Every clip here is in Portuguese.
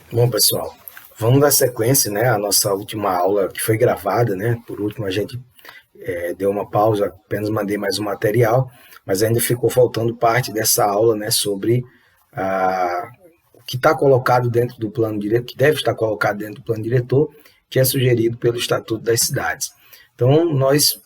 Bom, pessoal, vamos dar sequência, né, à nossa última aula que foi gravada, né? Por último, a gente deu uma pausa, apenas mandei mais um material, mas ainda ficou faltando parte dessa aula, né, sobre o que está colocado dentro do plano diretor, que deve estar colocado dentro do plano diretor, que é sugerido pelo Estatuto das Cidades. Então, nós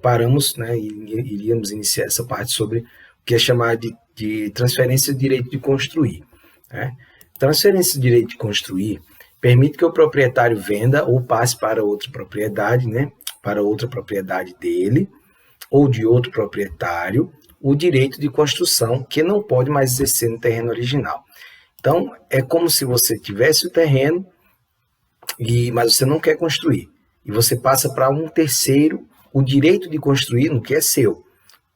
paramos, né, e iríamos iniciar essa parte sobre o que é chamado de transferência de direito de construir, né? Transferência de direito de construir permite que o proprietário venda ou passe para outra propriedade, né, para outra propriedade dele ou de outro proprietário, o direito de construção que não pode mais exercer no terreno original. Então, é como se você tivesse o terreno, mas você não quer construir. E você passa para um terceiro o direito de construir no que é seu.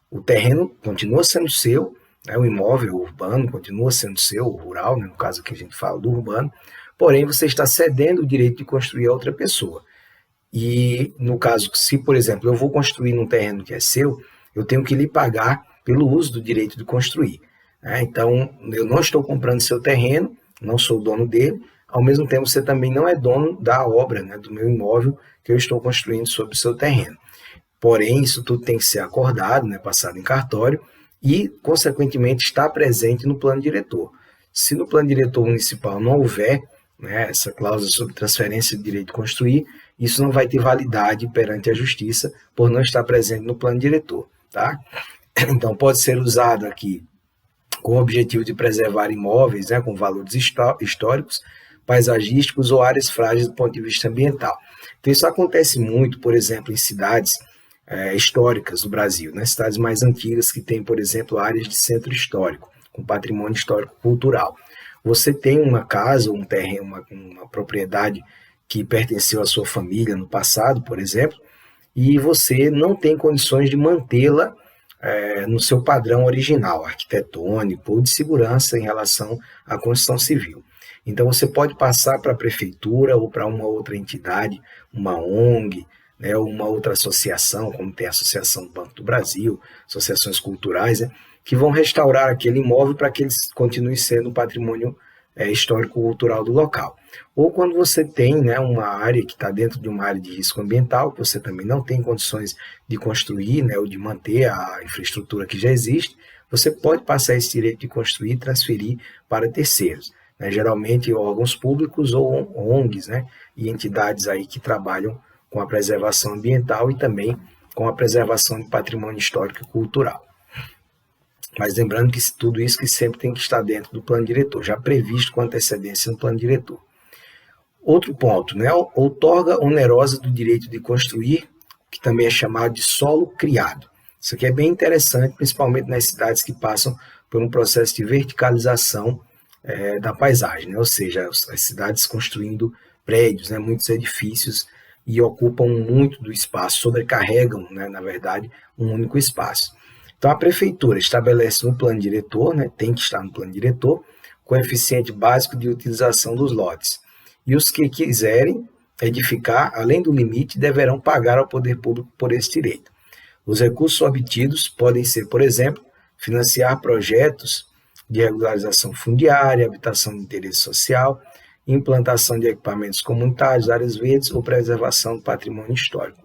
O terreno continua sendo seu, né, o imóvel urbano continua sendo seu, o rural, né, no caso que a gente fala do urbano, porém você está cedendo o direito de construir a outra pessoa. E no caso, se, por exemplo, eu vou construir num terreno que é seu, eu tenho que lhe pagar pelo uso do direito de construir, né? Então, eu não estou comprando seu terreno, não sou dono dele, ao mesmo tempo você também não é dono da obra, né, do meu imóvel que eu estou construindo sobre o seu terreno. Porém, isso tudo tem que ser acordado, né, passado em cartório e, consequentemente, estar presente no plano diretor. Se no plano diretor municipal não houver, né, essa cláusula sobre transferência de direito de construir, isso não vai ter validade perante a justiça por não estar presente no plano diretor, tá? Então, pode ser usado aqui com o objetivo de preservar imóveis, né, com valores históricos, paisagísticos ou áreas frágeis do ponto de vista ambiental. Então, isso acontece muito, por exemplo, em cidades históricas do Brasil, né? Cidades mais antigas que têm, por exemplo, áreas de centro histórico, com patrimônio histórico-cultural. Você tem uma casa, um terreno, uma propriedade que pertenceu à sua família no passado, por exemplo, e você não tem condições de mantê-la no seu padrão original, arquitetônico ou de segurança em relação à construção civil. Então você pode passar para a prefeitura ou para uma outra entidade, uma ONG, né, ou uma outra associação, como tem a Associação do Banco do Brasil, associações culturais, né, que vão restaurar aquele imóvel para que ele continue sendo patrimônio histórico-cultural do local. Ou quando você tem, né, uma área que está dentro de uma área de risco ambiental, que você também não tem condições de construir, né, ou de manter a infraestrutura que já existe, você pode passar esse direito de construir e transferir para terceiros, né, geralmente órgãos públicos ou ONGs, né, e entidades aí que trabalham com a preservação ambiental e também com a preservação de patrimônio histórico e cultural. Mas lembrando que tudo isso que sempre tem que estar dentro do plano diretor, já previsto com antecedência no plano diretor. Outro ponto, né, outorga onerosa do direito de construir, que também é chamado de solo criado. Isso aqui é bem interessante, principalmente nas cidades que passam por um processo de verticalização da paisagem, né, ou seja, as cidades construindo prédios, né, muitos edifícios, e ocupam muito do espaço, sobrecarregam, né, na verdade, um único espaço. Então, a prefeitura estabelece no plano diretor, né, tem que estar no plano diretor, coeficiente básico de utilização dos lotes. E os que quiserem edificar, além do limite, deverão pagar ao poder público por esse direito. Os recursos obtidos podem ser, por exemplo, financiar projetos de regularização fundiária, habitação de interesse social, implantação de equipamentos comunitários, áreas verdes ou preservação do patrimônio histórico.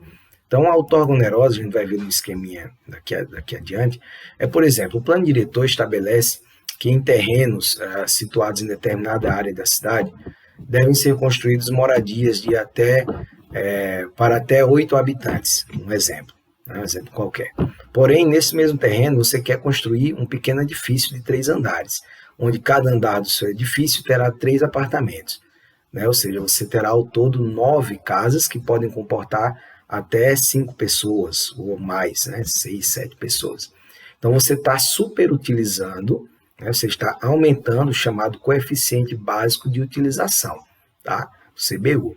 Então, a outorga onerosa, a gente vai ver no esqueminha daqui adiante, por exemplo, o plano diretor estabelece que em terrenos situados em determinada área da cidade, devem ser construídas moradias de para até 8 habitantes, um exemplo qualquer. Porém, nesse mesmo terreno, você quer construir um pequeno edifício de 3 andares, onde cada andar do seu edifício terá 3 apartamentos, né? Ou seja, você terá ao todo 9 casas que podem comportar até 5 pessoas ou mais, né? 6, 7 pessoas. Então você está superutilizando, né? Você está aumentando o chamado coeficiente básico de utilização, tá? O CBU.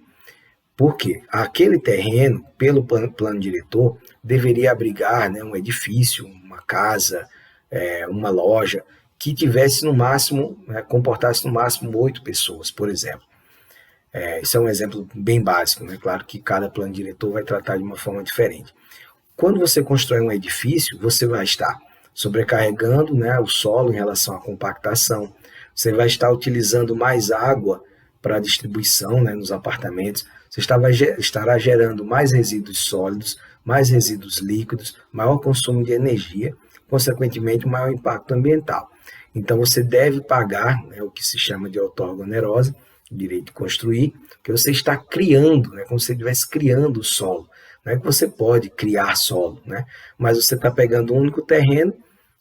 Por quê? Aquele terreno, pelo plano diretor, deveria abrigar, né, um edifício, uma casa, uma loja, que tivesse no máximo, né, comportasse no máximo 8 pessoas, por exemplo. Isso é um exemplo bem básico, né? Claro que cada plano diretor vai tratar de uma forma diferente. Quando você constrói um edifício, você vai estar sobrecarregando, né, o solo em relação à compactação, você vai estar utilizando mais água para a distribuição, né, nos apartamentos, você estará gerando mais resíduos sólidos, mais resíduos líquidos, maior consumo de energia, consequentemente, maior impacto ambiental. Então, você deve pagar, né, o que se chama de outorga onerosa, direito de construir, porque você está criando, né, como se você estivesse criando o solo. Não é que você pode criar solo, né, mas você está pegando um único terreno,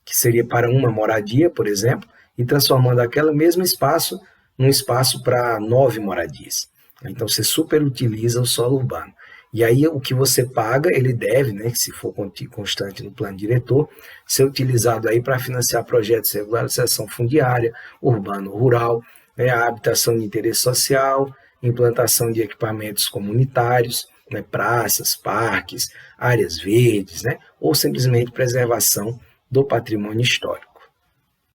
que seria para uma moradia, por exemplo, e transformando aquele mesmo espaço num espaço para 9 moradias. Então, você superutiliza o solo urbano. E aí, o que você paga, ele deve, né, se for constante no plano diretor, ser utilizado aí para financiar projetos de regularização fundiária, urbano-rural, né, a habitação de interesse social, implantação de equipamentos comunitários, né, praças, parques, áreas verdes, né, ou simplesmente preservação do patrimônio histórico.